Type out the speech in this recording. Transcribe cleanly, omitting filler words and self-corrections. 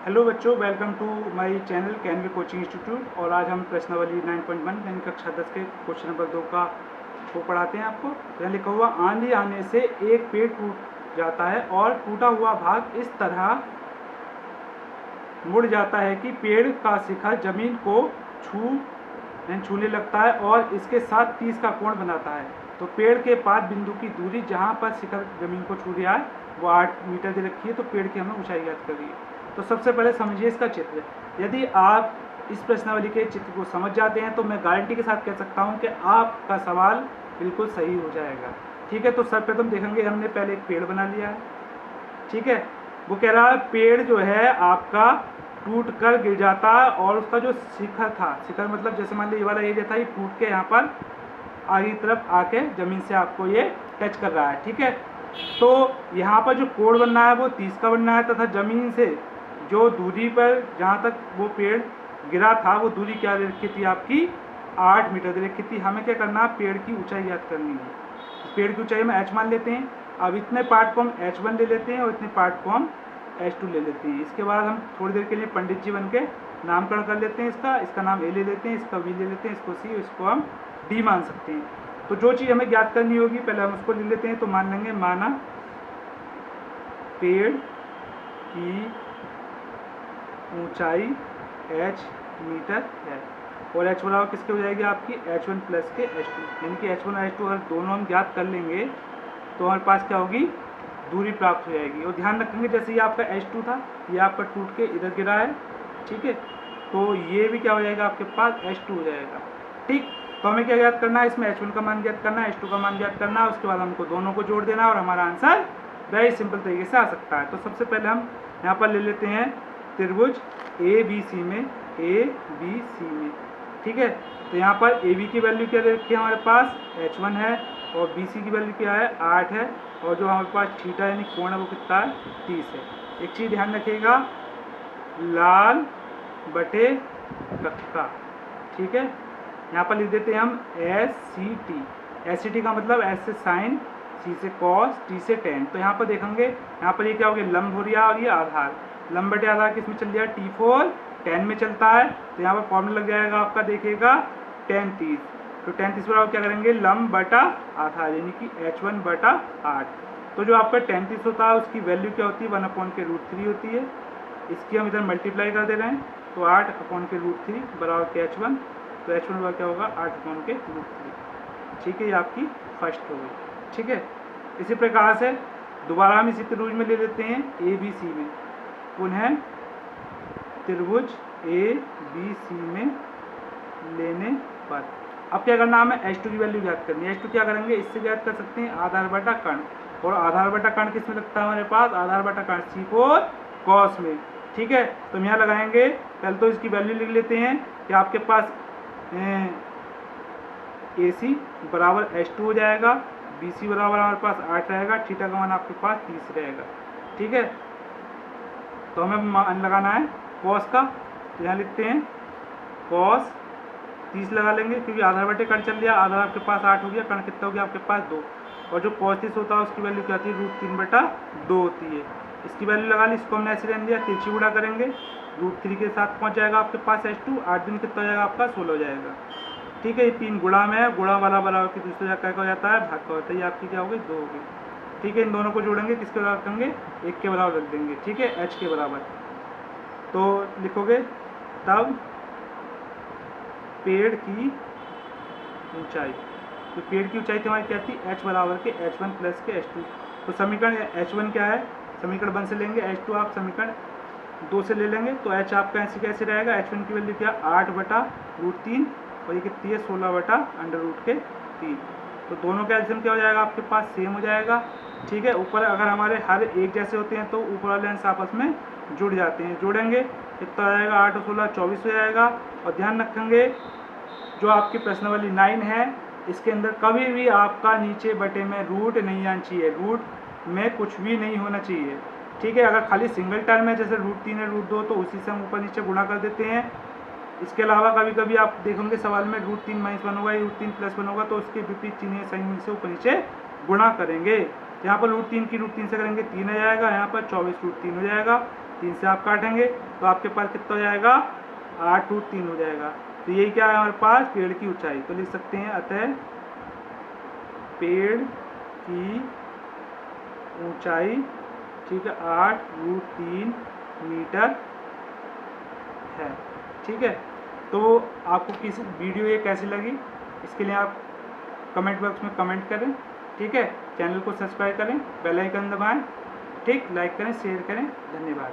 Hello बच्चों, welcome to my channel कैनवी coaching institute. और आज हम प्रश्नावली 9.1 यानी कक्षा 10 के क्वेश्चन नंबर 2 का वो पढ़ाते हैं आपको। यहाँ लिखा हुआ, आंधी आने से एक पेड़ टूट जाता है और टूटा हुआ भाग इस तरह मुड़ जाता है कि पेड़ का शिखर जमीन को छूने लगता है और इसके साथ 30 का कोण बनाता है। तो पेड़ के पाद बिंदु की दूरी जहाँ पर शिखर जमीन को छू रहा है वो 8 मीटर दे रखी है। तो पेड़ की हमें ऊंचाई ज्ञात करिए। तो सबसे पहले समझिए इसका चित्र। यदि आप इस प्रश्नावली के चित्र को समझ जाते हैं तो मैं गारंटी के साथ कह सकता हूं कि आपका सवाल बिल्कुल सही हो जाएगा। ठीक है, तो सर्वप्रथम देखेंगे, हमने पहले एक पेड़ बना लिया है। ठीक है, वो कह रहा है पेड़ जो है आपका टूट कर गिर जाता है और उसका जो शिखर था, शिखर मतलब जैसे मान लीजिए ये वाला एरिया था, ये टूट के यहाँ पर आगे तरफ आके जमीन से आपको ये टच कर रहा है। ठीक है, तो यहाँ पर जो कोण बनना है वो 30 का बनना है तथा जमीन से जो दूरी पर जहाँ तक वो पेड़ गिरा था वो दूरी क्या दे रखी थी आपकी 8 मीटर दे रखी थी। हमें क्या करना है, पेड़ की ऊंचाई ज्ञात करनी है। पेड़ की ऊंचाई में h मान लेते हैं। अब इतने पार्ट को हम h1 ले लेते हैं और इतने पार्ट को हम h2 ले लेते हैं। इसके बाद हम थोड़ी देर के लिए पंडित जी बन के नामकरण कर लेते हैं। इसका नाम A ले लेते हैं, इसका B ले लेते हैं, इसको C, इसको हम D मान सकते हैं। तो जो चीज़ हमें ज्ञात करनी होगी पहले हम उसको ले लेते हैं। तो मान लेंगे, माना पेड़ की ऊंचाई h मीटर है और h बराबर किसके हो जाएगी आपकी h1 प्लस के h2, यानी कि h1 और h2 अगर दोनों हम ज्ञात कर लेंगे तो हमारे पास क्या होगी, दूरी प्राप्त हो जाएगी। और ध्यान रखेंगे जैसे ये आपका h2 था, ये आपका टूट के इधर गिरा है। ठीक है, तो ये भी क्या हो जाएगा आपके पास h2 हो जाएगा। ठीक, तो हमें क्या ज्ञात करना है, इसमें h1 का मान ज्ञात करना है, h2 का मान ज्ञात करना है। उसके बाद हमको दोनों को जोड़ देना है और हमारा आंसर वेरी सिंपल तरीके से आ सकता है। तो सबसे पहले हम यहाँ पर ले लेते हैं त्रिभुज ABC में। ठीक है, तो यहाँ पर AB की वैल्यू क्या दे रखी है हमारे पास, h1 है और BC की वैल्यू क्या है, 8 है और जो हमारे पास थीटा यानी कोण है वो कितना है, 30 है। एक चीज़ ध्यान रखिएगा, लाल बटे कक्का। ठीक है, यहाँ पर लिख देते हैं हम SCT का मतलब S से साइन, C से कॉस, T से टेन। तो यहाँ पर देखेंगे, यहाँ पर ये क्या हो गया, लंब हो रहा है और ये आधार। लंब बटे आधार किस में चल जाएगा, T4 10 में चलता है। तो यहाँ पर फॉर्मूला लग जाएगा आपका, देखिएगा tan 30। तो tan 30 बराबर क्या करेंगे, लंब बटा आधार यानी कि h1 बटा 8। तो जो आपका tan 30 होता है उसकी वैल्यू क्या होती है, 1/√3 होती है। इसकी हम इधर मल्टीप्लाई कर दे रहे हैं तो 8/√3 बराबर के h1। तो h1 बराबर क्या होगा, 8/√3। ठीक है, ये आपकी फर्स्ट हो गई। ठीक है, इसी प्रकार से दोबारा हम इसी त्रिभुज में ले लेते हैं ABC में, पुनः त्रिभुज ABC में लेने पर अब क्या करना, हमें h2 की वैल्यू ज्ञात करनी है। h2 क्या करेंगे, इससे ज्ञात कर सकते हैं आधार बटा कर्ण। और आधार बटा कर्ण किस में लगता है हमारे पास, आधार बटा कर्ण C4 कॉस में। ठीक है, तो हम यहाँ लगाएंगे, पहले तो इसकी वैल्यू लिख लेते हैं कि आपके पास AC बराबर h2 हो जाएगा, BC बराबर हमारे पास 8 रहेगा, थीटा का मान आपके पास 30 रहेगा। ठीक है, तो हमें मान लगाना है कॉस का। तो यहाँ लिखते हैं कॉस 30 लगा लेंगे क्योंकि आधार बटे कर्ण चल लिया, आधार आपके पास 8 हो गया, कर्ण कितना हो गया आपके पास 2। और जो कॉस 30 होता है उसकी वैल्यू क्या होती है, √3/2 होती है। इसकी वैल्यू लगा ली, इसको हमने ऐसे रहने दिया, तिरछी गुणा करेंगे, √3 के साथ पहुँच जाएगा आपके पास h2, 8 दिन कितना हो जाएगा आपका 16 हो जाएगा। ठीक है, ये 3 गुणा में है, गुणा वाला बराबर की दूसरे जगह क्या हो जाता है, भाग का होता है। ये आपकी क्या हो गई, 2 हो गई। ठीक है, इन दोनों को जोड़ेंगे, किसके बराबर करेंगे, 1 के बराबर रख देंगे। ठीक है, h के बराबर। तो लिखोगे तब पेड़ की ऊंचाई, तो पेड़ की ऊंचाई हमारी क्या थी, h बराबर के h1 प्लस के h2। तो समीकरण h1 क्या है, समीकरण 1 से लेंगे, h2 आप समीकरण 2 से ले लेंगे। तो h आपका ऐसे कैसे रहेगा, h1 की वैल्यू क्या, 8/√3 और ये कितनी है, 16/√3। तो दोनों का एल्सियम क्या हो जाएगा आपके पास, सेम हो जाएगा। ठीक है, ऊपर अगर हमारे हर एक जैसे होते हैं तो ऊपर वाले अंश आपस में जुड़ जाते हैं। जोड़ेंगे कितना हो जाएगा, 8 और 16 24 हो जाएगा। और ध्यान रखेंगे जो आपकी प्रश्नावली 9 है इसके अंदर कभी भी आपका नीचे बटे में रूट नहीं आना चाहिए, रूट में कुछ भी नहीं होना चाहिए। ठीक है, अगर खाली सिंगल टर्म है जैसे √3 है √2 तो उसी से हम ऊपर नीचे गुणा कर देते हैं। इसके अलावा कभी कभी आप देखेंगे सवाल में √3 - 1 होगा या √3 + 1 होगा तो उसके विपरीत चिन्ह संयुक्त से ऊपर नीचे गुणा करेंगे। यहाँ पर √3 की √3 से करेंगे 3 आ जाएगा, यहाँ पर 24√3 हो जाएगा, 3 से आप काटेंगे तो आपके पास कितना हो जाएगा 8√3 हो जाएगा। तो यही क्या है हमारे पास पेड़ की ऊंचाई। तो लिख सकते हैं अतः पेड़ की ऊंचाई, ठीक है, 8√3 मीटर है। ठीक है, तो आपको किस वीडियो ये कैसी लगी इसके लिए आप कमेंट बॉक्स में कमेंट करें। ठीक है, चैनल को सब्सक्राइब करें, बेल आइकन दबाएं, ठीक, लाइक करें, शेयर करें। धन्यवाद।